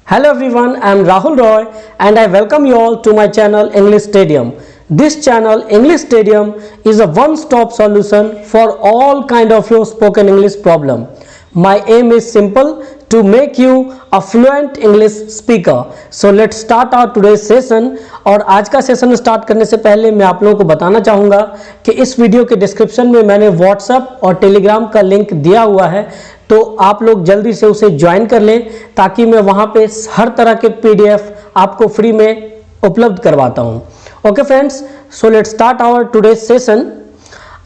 Hello everyone, I am Rahul Roy and I welcome you all to my channel English Stadium. This channel English Stadium is a one-stop solution for all kind of your spoken English problem. My aim is simple, to make you a fluent English speaker. So let's start our today's session. और आज का session start करने से पहले मैं आप लोगों को बताना चाहूँगा कि इस वीडियो के डिस्क्रिप्शन में मैंने व्हाट्सएप और टेलीग्राम का लिंक दिया हुआ है, तो आप लोग जल्दी से उसे ज्वाइन कर लें ताकि मैं वहाँ पे हर तरह के PDF आपको फ्री में उपलब्ध करवाता हूँ. Okay friends, so let's start our today's session.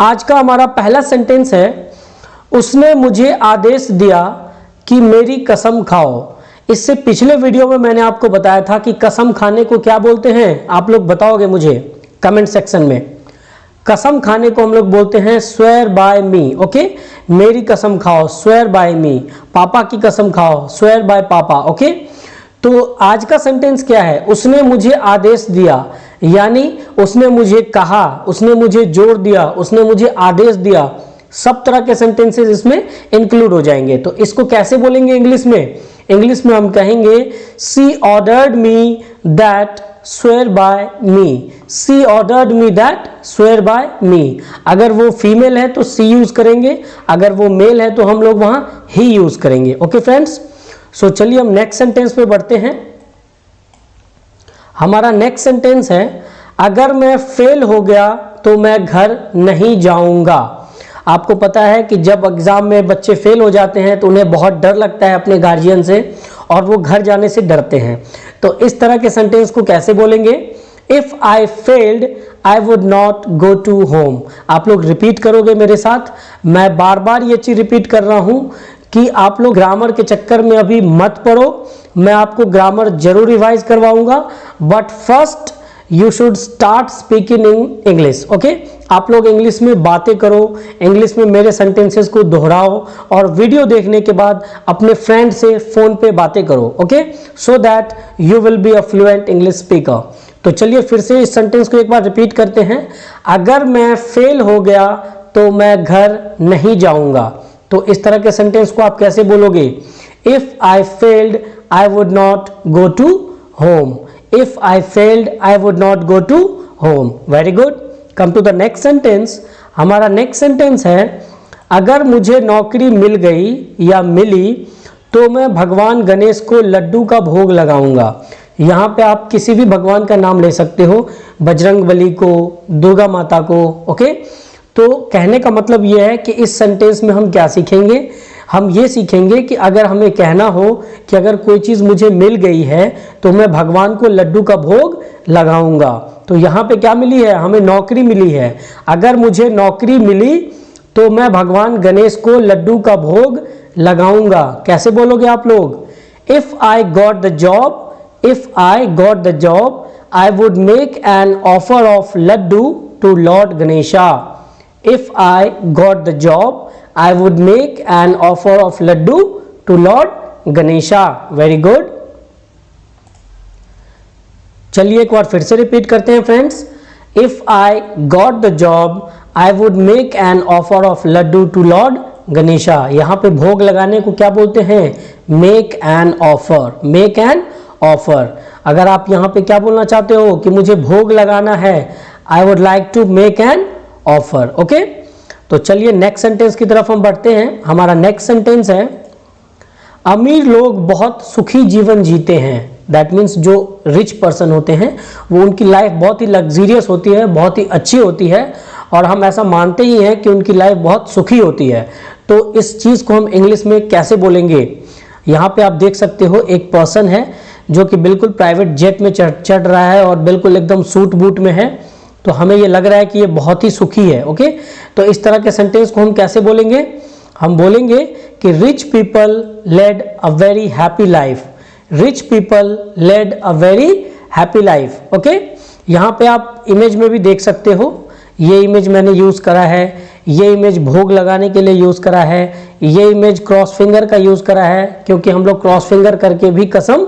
आज का हमारा पहला सेंटेंस है, उसने मुझे आदेश दिया कि मेरी कसम खाओ. इससे पिछले वीडियो में मैंने आपको बताया था कि कसम खाने को क्या बोलते हैं. आप लोग बताओगे मुझे कमेंट सेक्शन में. कसम खाने को हम लोग बोलते हैं स्वेयर बाय मी. ओके, मेरी कसम खाओ, स्वेयर बाय मी. पापा की कसम खाओ, स्वेयर बाय पापा. ओके, तो आज का सेंटेंस क्या है, उसने मुझे आदेश दिया, यानी उसने मुझे कहा, उसने मुझे जोर दिया, उसने मुझे आदेश दिया. सब तरह के सेंटेंसेस इसमें इंक्लूड हो जाएंगे. तो इसको कैसे बोलेंगे इंग्लिश में? इंग्लिश में हम कहेंगे she ordered me that swear by me. She ordered me that swear by me. अगर वो फीमेल है तो सी यूज करेंगे, अगर वो मेल है तो हम लोग वहां ही यूज करेंगे. ओके फ्रेंड्स, सो चलिए हम नेक्स्ट सेंटेंस पे बढ़ते हैं. हमारा नेक्स्ट सेंटेंस है, अगर मैं फेल हो गया तो मैं घर नहीं जाऊंगा. आपको पता है कि जब एग्जाम में बच्चे फेल हो जाते हैं तो उन्हें बहुत डर लगता है अपने गार्जियन से और वो घर जाने से डरते हैं. तो इस तरह के सेंटेंस को कैसे बोलेंगे? If I failed I would not go to home. आप लोग रिपीट करोगे मेरे साथ. मैं बार बार ये चीज रिपीट कर रहा हूं कि आप लोग ग्रामर के चक्कर में अभी मत पड़ो. मैं आपको ग्रामर जरूर रिवाइज करवाऊंगा, but first you should start speaking in English. Okay, आप लोग इंग्लिश में बातें करो, इंग्लिश में मेरे सेंटेंसेस को दोहराओ और वीडियो देखने के बाद अपने फ्रेंड से फोन पे बातें करो. Okay, so that you will be a fluent English speaker. तो चलिए फिर से इस सेंटेंस को एक बार रिपीट करते हैं. अगर मैं फेल हो गया तो मैं घर नहीं जाऊंगा. तो इस तरह के सेंटेंस को आप कैसे बोलोगे? If I failed I would not go to home. If I failed I would not go to home. Very good. Come to the next sentence. हमारा नेक्स्ट सेंटेंस है, अगर मुझे नौकरी मिल गई या मिली तो मैं भगवान गणेश को लड्डू का भोग लगाऊंगा. यहाँ पे आप किसी भी भगवान का नाम ले सकते हो, बजरंगबली को, दुर्गा माता को. ओके, तो कहने का मतलब यह है कि इस सेंटेंस में हम क्या सीखेंगे? हम ये सीखेंगे कि अगर हमें कहना हो कि अगर कोई चीज़ मुझे मिल गई है तो मैं भगवान को लड्डू का भोग लगाऊंगा. तो यहाँ पे क्या मिली है? हमें नौकरी मिली है. अगर मुझे नौकरी मिली तो मैं भगवान गणेश को लड्डू का भोग लगाऊंगा. कैसे बोलोगे आप लोग? If I got the job, if I got the job I would make an offer of laddoo to lord Ganesha. If I got the job, I would make an offer of laddu to Lord Ganesha. Very good. चलिए एक बार फिर से repeat करते हैं friends. If I got the job, I would make an offer of laddu to Lord Ganesha. यहाँ पे भोग लगाने को क्या बोलते हैं? Make an offer. Make an offer. अगर आप यहाँ पे क्या बोलना चाहते हो कि मुझे भोग लगाना है, I would like to make an offer. Okay, तो चलिए नेक्स्ट सेंटेंस की तरफ हम बढ़ते हैं. हमारा नेक्स्ट सेंटेंस है, अमीर लोग बहुत सुखी जीवन जीते हैं. दैट मीन्स जो रिच पर्सन होते हैं वो उनकी लाइफ बहुत ही लग्जरियस होती है, बहुत ही अच्छी होती है और हम ऐसा मानते ही हैं कि उनकी लाइफ बहुत सुखी होती है. तो इस चीज़ को हम इंग्लिश में कैसे बोलेंगे? यहाँ पे आप देख सकते हो एक पर्सन है जो कि बिल्कुल प्राइवेट जेट में चढ़ रहा है और बिल्कुल एकदम सूट बूट में है, तो हमें ये लग रहा है कि ये बहुत ही सुखी है. ओके, तो इस तरह के सेंटेंस को हम कैसे बोलेंगे? हम बोलेंगे कि rich people led a very happy life. Rich people led a very happy life. Okay, यहाँ पे आप इमेज में भी देख सकते हो. ये इमेज मैंने यूज़ करा है, ये इमेज भोग लगाने के लिए यूज़ करा है, ये इमेज क्रॉस फिंगर का यूज़ करा है क्योंकि हम लोग क्रॉस फिंगर करके भी कसम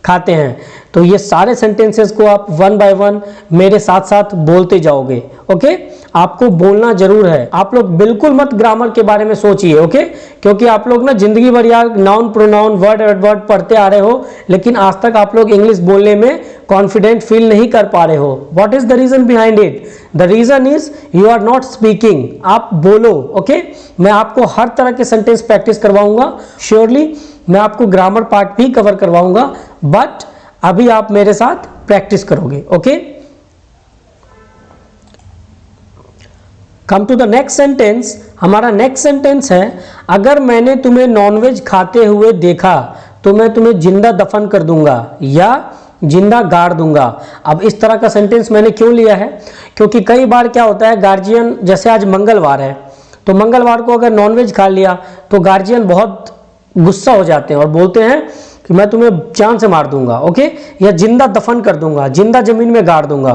खाते हैं. तो ये सारे सेंटेंसेस को आप वन बाय वन मेरे साथ साथ बोलते जाओगे. ओके आपको बोलना जरूर है। आप लोग बिल्कुल मत ग्रामर के बारे में सोचिए, ओके क्योंकि आप लोग ना जिंदगी भर यार नाउन प्रोनाउन वर्ड एडवर्ब पढ़ते आ रहे हो, लेकिन आज तक आप लोग इंग्लिश बोलने में कॉन्फिडेंट फील नहीं कर पा रहे हो। What is the reason behind it? The reason is you are not speaking. आप बोलो, ओके मैं आपको हर तरह के सेंटेंस प्रैक्टिस करवाऊंगा, श्योरली मैं आपको ग्रामर पार्ट भी कवर करवाऊंगा, बट अभी आप मेरे साथ प्रैक्टिस करोगे, okay. Come to the next sentence. हमारा नेक्स्ट सेंटेंस है, अगर मैंने तुम्हें नॉनवेज खाते हुए देखा तो मैं तुम्हें जिंदा दफन कर दूंगा या जिंदा गाड़ दूंगा। अब इस तरह का सेंटेंस मैंने क्यों लिया है? क्योंकि कई बार क्या होता है, गार्जियन जैसे आज मंगलवार है तो मंगलवार को अगर नॉनवेज खा लिया तो गार्जियन बहुत गुस्सा हो जाते हैं और बोलते हैं कि मैं तुम्हें जान से मार दूंगा, ओके या जिंदा दफन कर दूंगा, जिंदा जमीन में गाड़ दूंगा।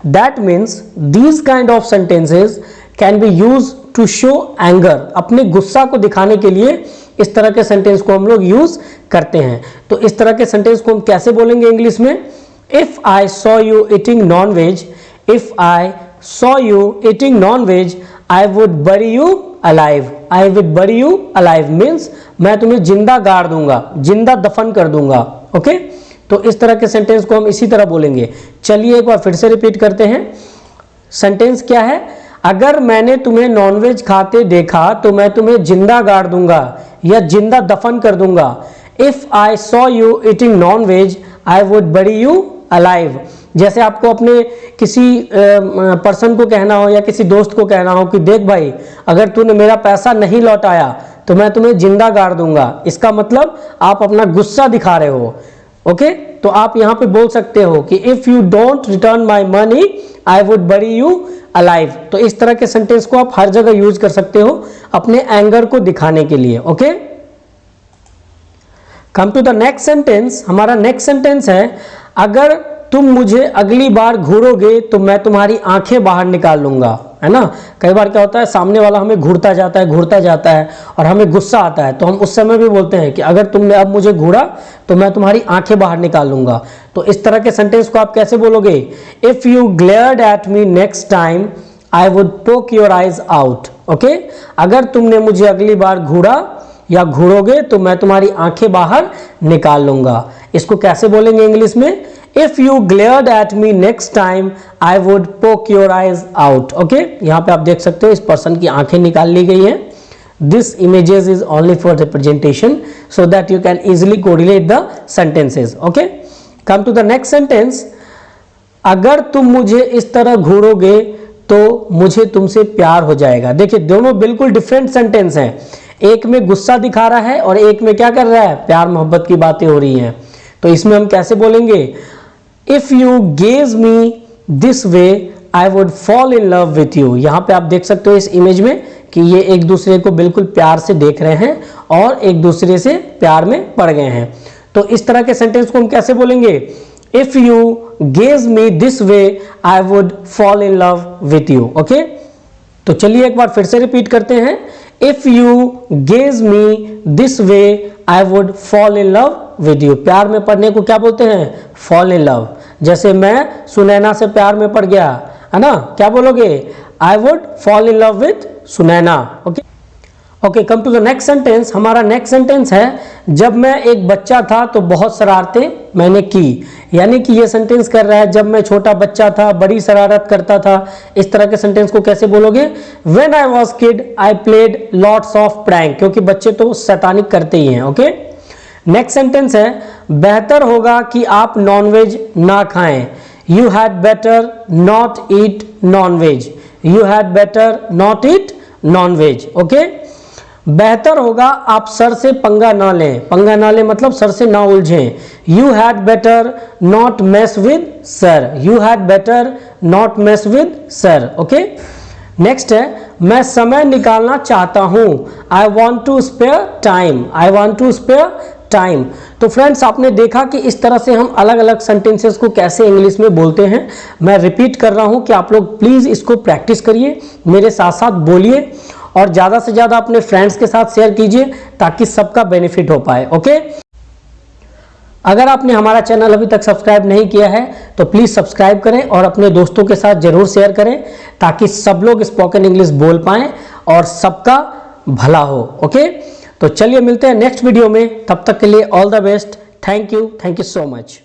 That means these kind of sentences can be use to show anger. अपने गुस्सा को दिखाने के लिए इस तरह के सेंटेंस को हम लोग यूज करते हैं। तो इस तरह के सेंटेंस को हम कैसे बोलेंगे इंग्लिश में? If I saw you eating non veg, if I saw you eating non veg I would bury you alive. I would bury you alive means मैं तुम्हें जिंदा गाड़ दूंगा, जिंदा दफन कर दूंगा, ओके तो इस तरह के सेंटेंस को हम इसी तरह बोलेंगे। चलिए एक बार फिर से रिपीट करते हैं। सेंटेंस क्या है? अगर मैंने तुम्हें नॉनवेज खाते देखा तो मैं तुम्हें जिंदा गाड़ दूंगा या जिंदा दफन कर दूंगा। If I saw you eating non veg I would bury you alive. जैसे आपको अपने किसी पर्सन को कहना हो या किसी दोस्त को कहना हो कि देख भाई, अगर तूने मेरा पैसा नहीं लौटाया तो मैं तुम्हें जिंदा गाड़ दूंगा। इसका मतलब आप अपना गुस्सा दिखा रहे हो, ओके तो आप यहां पे बोल सकते हो कि if you don't return my money I would bury you alive. तो इस तरह के सेंटेंस को आप हर जगह यूज कर सकते हो अपने एंगर को दिखाने के लिए, okay. Come to the next sentence. हमारा नेक्स्ट सेंटेंस है, अगर तुम मुझे अगली बार घूरोगे तो मैं तुम्हारी आंखें बाहर निकाल लूंगा। है ना, कई बार क्या होता है, सामने वाला हमें घूरता जाता है और हमें गुस्सा आता है, तो हम उस समय भी बोलते हैं कि अगर तुमने अब मुझे घूरा तो मैं तुम्हारी आंखें बाहर निकाल लूंगा। तो इस तरह के सेंटेंस को आप कैसे बोलोगे? If you glared at me next time I would पोक योर आईज आउट। ओके, अगर तुमने मुझे अगली बार घूरा या घूरोगे तो मैं तुम्हारी आंखें बाहर निकाल लूंगा। इसको कैसे बोलेंगे इंग्लिश में? If you glared at me next time, I would poke your eyes out. Okay, यहाँ पे आप देख सकते हो इस पर्सन की आंखें निकाल ली गई हैं। This images is only for representation so that you can easily correlate the sentences. Okay, come to the next sentence. अगर तुम मुझे इस तरह घूरोगे तो मुझे तुमसे प्यार हो जाएगा। देखिए दोनों बिल्कुल डिफरेंट सेंटेंस हैं। एक में गुस्सा दिखा रहा है और एक में क्या कर रहा है, प्यार मोहब्बत की बातें हो रही हैं। तो इसमें हम कैसे बोलेंगे? If you gaze me this way, I would fall in love with you. यहाँ पे आप देख सकते हो इस इमेज में कि ये एक दूसरे को बिल्कुल प्यार से देख रहे हैं और एक दूसरे से प्यार में पड़ गए हैं। तो इस तरह के सेंटेंस को हम कैसे बोलेंगे? If you gaze me this way, I would fall in love with you. Okay? तो चलिए एक बार फिर से रिपीट करते हैं। If you gaze me this way, I would fall in love with you. प्यार में पड़ने को क्या बोलते हैं? Fall in love. जैसे मैं सुनैना से प्यार में पड़ गया, है ना, क्या बोलोगे? I would fall in love with Sunaina. Okay okay, come to the next sentence. हमारा नेक्स्ट सेंटेंस है, जब मैं एक बच्चा था तो बहुत शरारतें मैंने की। यानी कि ये सेंटेंस कर रहा है जब मैं छोटा बच्चा था बड़ी शरारत करता था। इस तरह के सेंटेंस को कैसे बोलोगे? When I was kid, I played lots of prank. क्योंकि बच्चे तो शैतानी करते ही हैं। ओके, नेक्स्ट सेंटेंस है, बेहतर होगा कि आप नॉनवेज ना खाएं। You had better not eat non-veg. You had better not eat non-veg. Okay, बेहतर होगा आप सर से पंगा ना लें। पंगा ना लें मतलब सर से ना उलझें। You had better not mess with sir. You had better not mess with sir. Okay, next है, मैं समय निकालना चाहता हूं। I want to spare time. I want to spare time. तो फ्रेंड्स आपने देखा कि इस तरह से हम अलग अलग सेंटेंसेस को कैसे इंग्लिश में बोलते हैं। मैं रिपीट कर रहा हूं कि आप लोग प्लीज इसको प्रैक्टिस करिए, मेरे साथ साथ बोलिए और ज़्यादा से ज़्यादा अपने फ्रेंड्स के साथ शेयर कीजिए ताकि सबका बेनिफिट हो पाए। ओके, अगर आपने हमारा चैनल अभी तक सब्सक्राइब नहीं किया है तो प्लीज़ सब्सक्राइब करें और अपने दोस्तों के साथ ज़रूर शेयर करें, ताकि सब लोग स्पोकन इंग्लिश बोल पाएँ और सबका भला हो। ओके, तो चलिए मिलते हैं नेक्स्ट वीडियो में, तब तक के लिए all the best. Thank you so much.